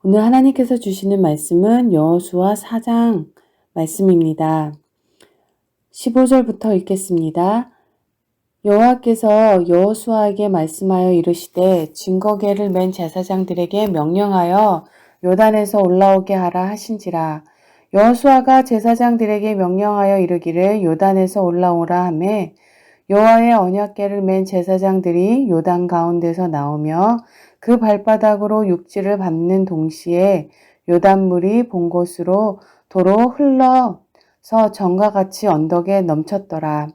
오늘 하나님께서 주시는 말씀은 여호수아 4장 말씀입니다. 15절부터 읽겠습니다. 여호와께서 여호수아에게 말씀하여 이르시되 증거궤를 맨 제사장들에게 명령하여 요단에서 올라오게 하라 하신지라. 여호수아가 제사장들에게 명령하여 이르기를 요단에서 올라오라 하매 여호와의 언약궤를 맨 제사장들이 요단 가운데서 나오며 그 발바닥으로 육지를 밟는 동시에 요단물이 본 곳으로 도로 흘러서 전과 같이 언덕에 넘쳤더라.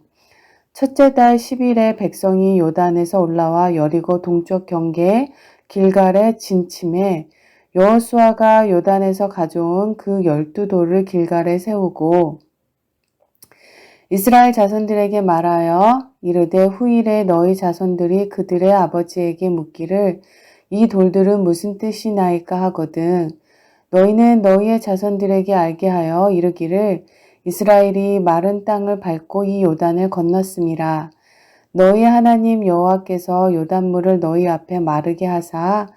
첫째 달 10일에 백성이 요단에서 올라와 여리고 동쪽 경계 길갈에 진침해 여호수아가 요단에서 가져온 그 12돌을 길갈에 세우고 이스라엘 자손들에게 말하여 이르되 후일에 너희 자손들이 그들의 아버지에게 묻기를 이 돌들은 무슨 뜻이나이까 하거든. 너희는 너희의 자손들에게 알게 하여 이르기를 이스라엘이 마른 땅을 밟고 이 요단을 건넜음이라. 너희 하나님 여호와께서 요단물을 너희 앞에 마르게 하사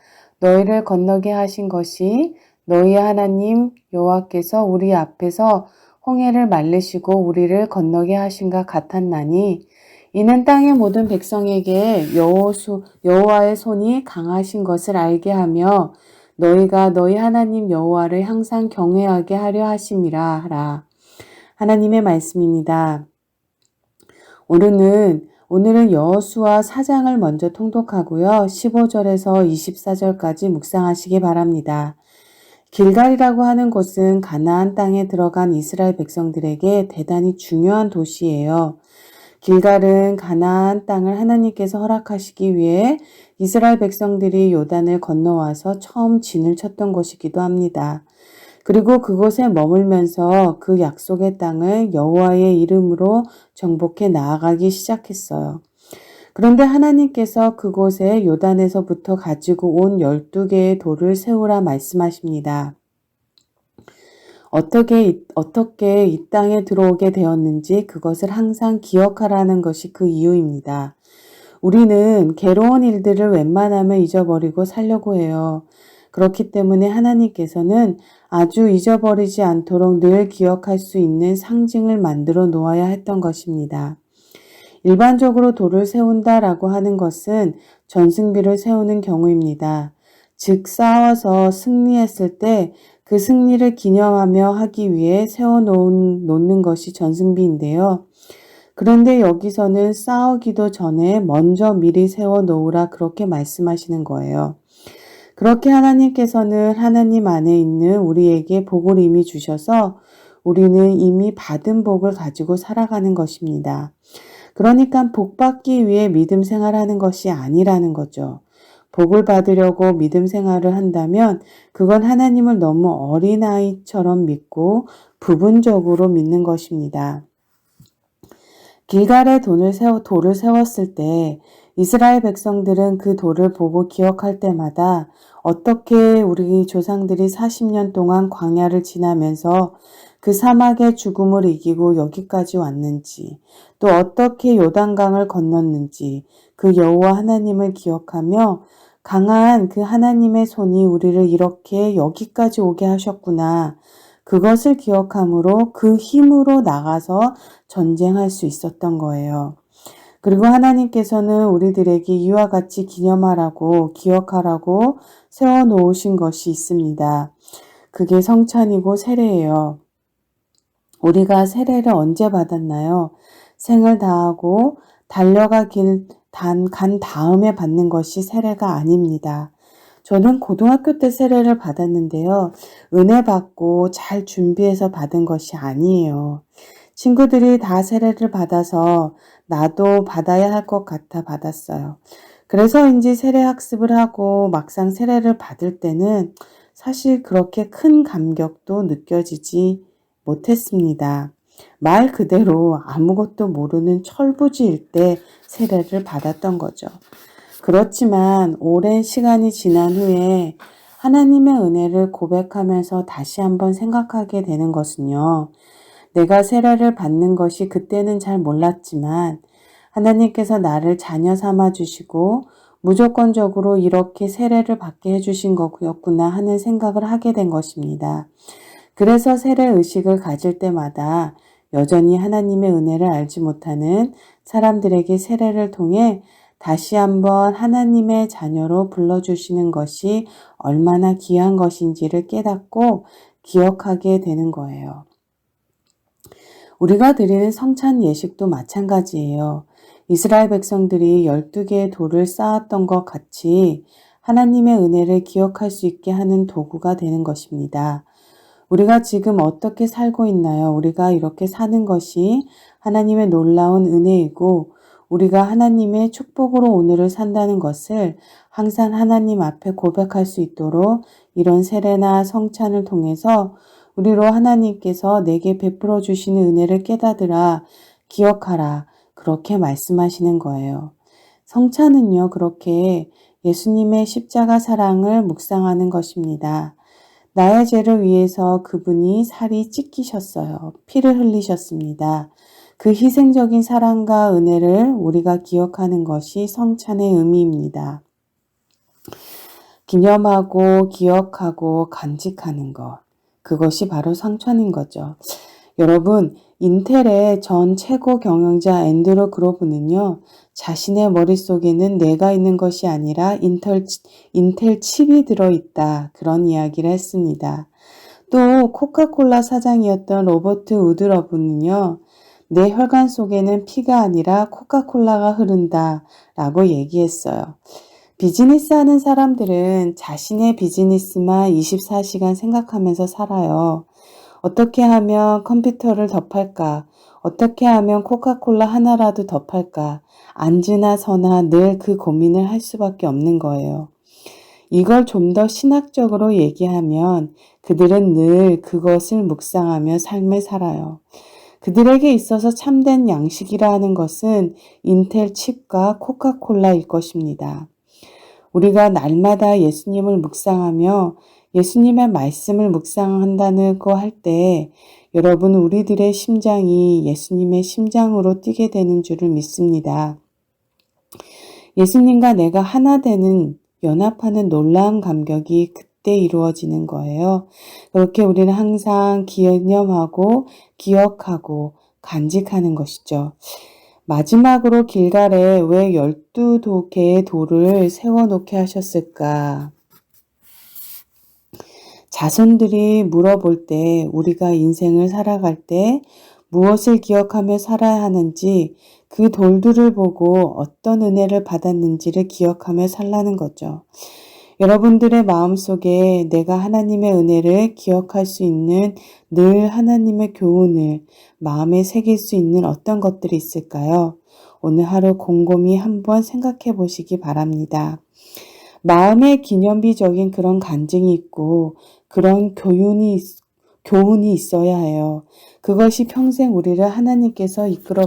너희를 건너게 하신 것이 너희 하나님 여호와께서 우리 앞에서 홍해를 말리시고 우리를 건너게 하신가 같았나니 이는 땅의 모든 백성에게 여호와의 손이 강하신 것을 알게 하며 너희가 너희 하나님 여호와를 항상 경외하게 하려 하심이라 하라. 하나님의 말씀입니다. 오늘은 여호수아 4장을 먼저 통독하고요. 15절에서 24절까지 묵상하시기 바랍니다. 길갈이라고 하는 곳은 가나안 땅에 들어간 이스라엘 백성들에게 대단히 중요한 도시예요. 길갈은 가나안 땅을 하나님께서 허락하시기 위해 이스라엘 백성들이 요단을 건너와서 처음 진을 쳤던 곳이기도 합니다. 그리고 그곳에 머물면서 그 약속의 땅을 여호와의 이름으로 정복해 나아가기 시작했어요. 그런데 하나님께서 그곳에 요단에서부터 가지고 온 12개의 돌을 세우라 말씀하십니다. 어떻게 이 땅에 들어오게 되었는지 그것을 항상 기억하라는 것이 그 이유입니다. 우리는 괴로운 일들을 웬만하면 잊어버리고 살려고 해요. 그렇기 때문에 하나님께서는 아주 잊어버리지 않도록 늘 기억할 수 있는 상징을 만들어 놓아야 했던 것입니다. 일반적으로 돌을 세운다라고 하는 것은 전승비를 세우는 경우입니다. 즉 싸워서 승리했을 때 그 승리를 기념하며 하기 위해 세워놓는 것이 전승비인데요. 그런데 여기서는 싸우기도 전에 먼저 미리 세워놓으라 그렇게 말씀하시는 거예요. 그렇게 하나님께서는 하나님 안에 있는 우리에게 복을 이미 주셔서 우리는 이미 받은 복을 가지고 살아가는 것입니다. 그러니까 복 받기 위해 믿음 생활하는 것이 아니라는 거죠. 복을 받으려고 믿음 생활을 한다면 그건 하나님을 너무 어린아이처럼 믿고 부분적으로 믿는 것입니다. 길갈에 돌을 세웠을 때 이스라엘 백성들은 그 돌을 보고 기억할 때마다 어떻게 우리 조상들이 40년 동안 광야를 지나면서 그 사막의 죽음을 이기고 여기까지 왔는지, 또 어떻게 요단강을 건넜는지 그 여호와 하나님을 기억하며 강한 그 하나님의 손이 우리를 이렇게 여기까지 오게 하셨구나. 그것을 기억함으로 그 힘으로 나가서 전쟁할 수 있었던 거예요. 그리고 하나님께서는 우리들에게 이와 같이 기념하라고 기억하라고 세워놓으신 것이 있습니다. 그게 성찬이고 세례예요. 우리가 세례를 언제 받았나요? 생을 다하고 달려가 간 다음에 받는 것이 세례가 아닙니다. 저는 고등학교 때 세례를 받았는데요. 은혜 받고 잘 준비해서 받은 것이 아니에요. 친구들이 다 세례를 받아서 나도 받아야 할 것 같아 받았어요. 그래서인지 세례 학습을 하고 막상 세례를 받을 때는 사실 그렇게 큰 감격도 느껴지지 못했습니다. 말 그대로 아무것도 모르는 철부지일 때 세례를 받았던 거죠. 그렇지만 오랜 시간이 지난 후에 하나님의 은혜를 고백하면서 다시 한번 생각하게 되는 것은요. 내가 세례를 받는 것이 그때는 잘 몰랐지만 하나님께서 나를 자녀 삼아 주시고 무조건적으로 이렇게 세례를 받게 해주신 거였구나 하는 생각을 하게 된 것입니다. 그래서 세례 의식을 가질 때마다 여전히 하나님의 은혜를 알지 못하는 사람들에게 세례를 통해 다시 한번 하나님의 자녀로 불러주시는 것이 얼마나 귀한 것인지를 깨닫고 기억하게 되는 거예요. 우리가 드리는 성찬 예식도 마찬가지예요. 이스라엘 백성들이 12개의 돌을 쌓았던 것 같이 하나님의 은혜를 기억할 수 있게 하는 도구가 되는 것입니다. 우리가 지금 어떻게 살고 있나요? 우리가 이렇게 사는 것이 하나님의 놀라운 은혜이고 우리가 하나님의 축복으로 오늘을 산다는 것을 항상 하나님 앞에 고백할 수 있도록 이런 세례나 성찬을 통해서 우리로 하나님께서 내게 베풀어 주시는 은혜를 깨닫으라, 기억하라, 그렇게 말씀하시는 거예요. 성찬은요, 그렇게 예수님의 십자가 사랑을 묵상하는 것입니다. 나의 죄를 위해서 그분이 살이 찢기셨어요. 피를 흘리셨습니다. 그 희생적인 사랑과 은혜를 우리가 기억하는 것이 성찬의 의미입니다. 기념하고 기억하고 간직하는 것. 그것이 바로 성찬인 거죠. 여러분, 인텔의 전 최고 경영자 앤드루 그로브는요, 자신의 머릿속에는 내가 있는 것이 아니라 인텔 칩이 들어있다. 그런 이야기를 했습니다. 또 코카콜라 사장이었던 로버트 우드러브는요, 내 혈관 속에는 피가 아니라 코카콜라가 흐른다 라고 얘기했어요. 비즈니스 하는 사람들은 자신의 비즈니스만 24시간 생각하면서 살아요. 어떻게 하면 컴퓨터를 더 팔까? 어떻게 하면 코카콜라 하나라도 더 팔까? 앉으나 서나 늘 그 고민을 할 수밖에 없는 거예요. 이걸 좀 더 신학적으로 얘기하면 그들은 늘 그것을 묵상하며 삶을 살아요. 그들에게 있어서 참된 양식이라 하는 것은 인텔 칩과 코카콜라일 것입니다. 우리가 날마다 예수님을 묵상하며 예수님의 말씀을 묵상한다고 할 때 여러분 우리들의 심장이 예수님의 심장으로 뛰게 되는 줄을 믿습니다. 예수님과 내가 하나 되는 연합하는 놀라운 감격이 그때 이루어지는 거예요. 그렇게 우리는 항상 기념하고 기억하고 간직하는 것이죠. 마지막으로 길갈에 왜 12개의 돌을 세워놓게 하셨을까? 자손들이 물어볼 때 우리가 인생을 살아갈 때 무엇을 기억하며 살아야 하는지 그 돌들을 보고 어떤 은혜를 받았는지를 기억하며 살라는 거죠. 여러분들의 마음속에 내가 하나님의 은혜를 기억할 수 있는 늘 하나님의 교훈을 마음에 새길 수 있는 어떤 것들이 있을까요? 오늘 하루 곰곰이 한번 생각해 보시기 바랍니다. 마음에 기념비적인 그런 간증이 있고 그런 교훈이 있어야 해요. 그것이 평생 우리를 하나님께서 이끌어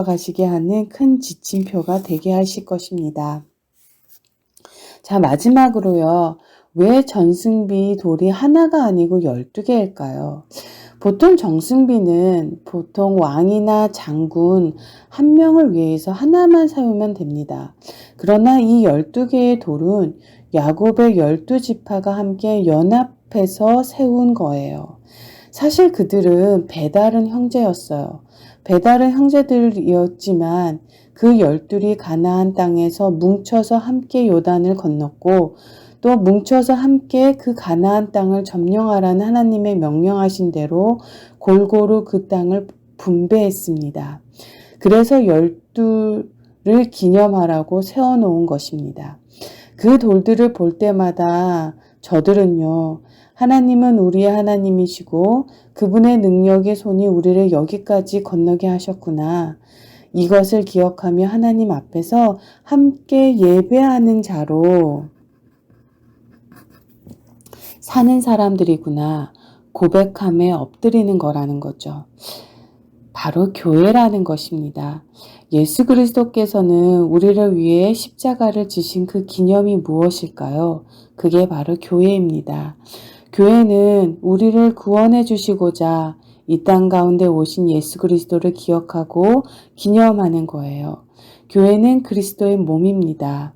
가시게 하는 큰 지침표가 되게 하실 것입니다. 자, 마지막으로요. 왜 전승비 돌이 하나가 아니고 12개일까요? 보통 정승비는 보통 왕이나 장군 한 명을 위해서 하나만 세우면 됩니다. 그러나 이 12개의 돌은 야곱의 12지파가 함께 연합해서 세운 거예요. 사실 그들은 배다른 형제였어요. 배다른 형제들이었지만 그 12이 가나안 땅에서 뭉쳐서 함께 요단을 건넜고 또 뭉쳐서 함께 그 가나안 땅을 점령하라는 하나님의 명령하신 대로 골고루 그 땅을 분배했습니다. 그래서 12를 기념하라고 세워놓은 것입니다. 그 돌들을 볼 때마다 저들은요, 하나님은 우리의 하나님이시고 그분의 능력의 손이 우리를 여기까지 건너게 하셨구나. 이것을 기억하며 하나님 앞에서 함께 예배하는 자로 사는 사람들이구나 고백함에 엎드리는 거라는 거죠. 바로 교회라는 것입니다. 예수 그리스도께서는 우리를 위해 십자가를 지신 그 기념이 무엇일까요? 그게 바로 교회입니다. 교회는 우리를 구원해 주시고자 이 땅 가운데 오신 예수 그리스도를 기억하고 기념하는 거예요. 교회는 그리스도의 몸입니다.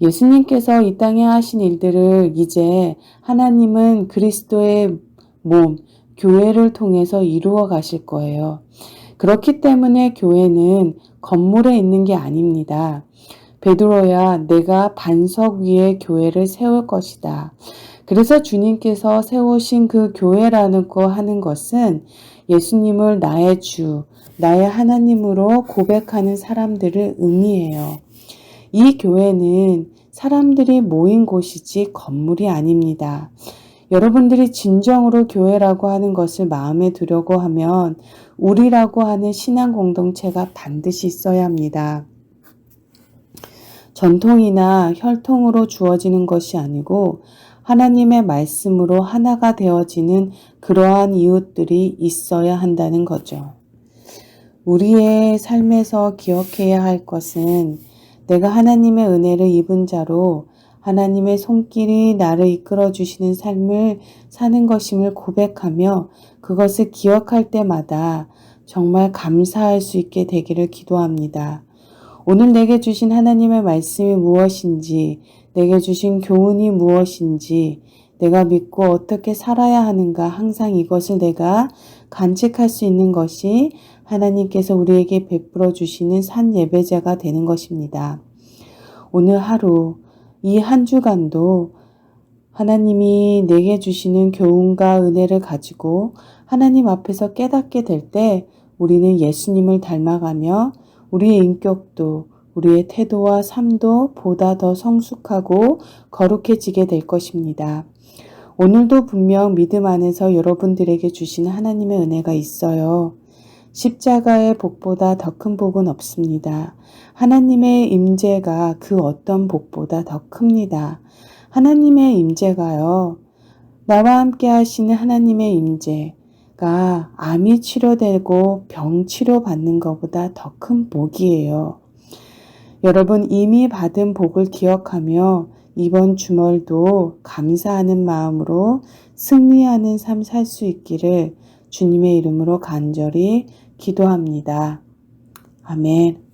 예수님께서 이 땅에 하신 일들을 이제 하나님은 그리스도의 몸, 교회를 통해서 이루어 가실 거예요. 그렇기 때문에 교회는 건물에 있는 게 아닙니다. 베드로야, 내가 반석 위에 교회를 세울 것이다. 그래서 주님께서 세우신 그 교회라는 거 하는 것은 예수님을 나의 주, 나의 하나님으로 고백하는 사람들을 의미해요. 이 교회는 사람들이 모인 곳이지 건물이 아닙니다. 여러분들이 진정으로 교회라고 하는 것을 마음에 두려고 하면 우리라고 하는 신앙 공동체가 반드시 있어야 합니다. 전통이나 혈통으로 주어지는 것이 아니고 하나님의 말씀으로 하나가 되어지는 그러한 이웃들이 있어야 한다는 거죠. 우리의 삶에서 기억해야 할 것은 내가 하나님의 은혜를 입은 자로 하나님의 손길이 나를 이끌어 주시는 삶을 사는 것임을 고백하며 그것을 기억할 때마다 정말 감사할 수 있게 되기를 기도합니다. 오늘 내게 주신 하나님의 말씀이 무엇인지, 내게 주신 교훈이 무엇인지, 내가 믿고 어떻게 살아야 하는가 항상 이것을 내가 간직할 수 있는 것이 하나님께서 우리에게 베풀어 주시는 산 예배자가 되는 것입니다. 오늘 하루, 이 한 주간도 하나님이 내게 주시는 교훈과 은혜를 가지고 하나님 앞에서 깨닫게 될 때 우리는 예수님을 닮아가며 우리의 인격도 우리의 태도와 삶도 보다 더 성숙하고 거룩해지게 될 것입니다. 오늘도 분명 믿음 안에서 여러분들에게 주신 하나님의 은혜가 있어요. 십자가의 복보다 더 큰 복은 없습니다. 하나님의 임재가 그 어떤 복보다 더 큽니다. 하나님의 임재가요. 나와 함께 하시는 하나님의 임재가 암이 치료되고 병 치료받는 것보다 더 큰 복이에요. 여러분 이미 받은 복을 기억하며 이번 주말도 감사하는 마음으로 승리하는 삶 살 수 있기를 주님의 이름으로 간절히 기도합니다. 아멘.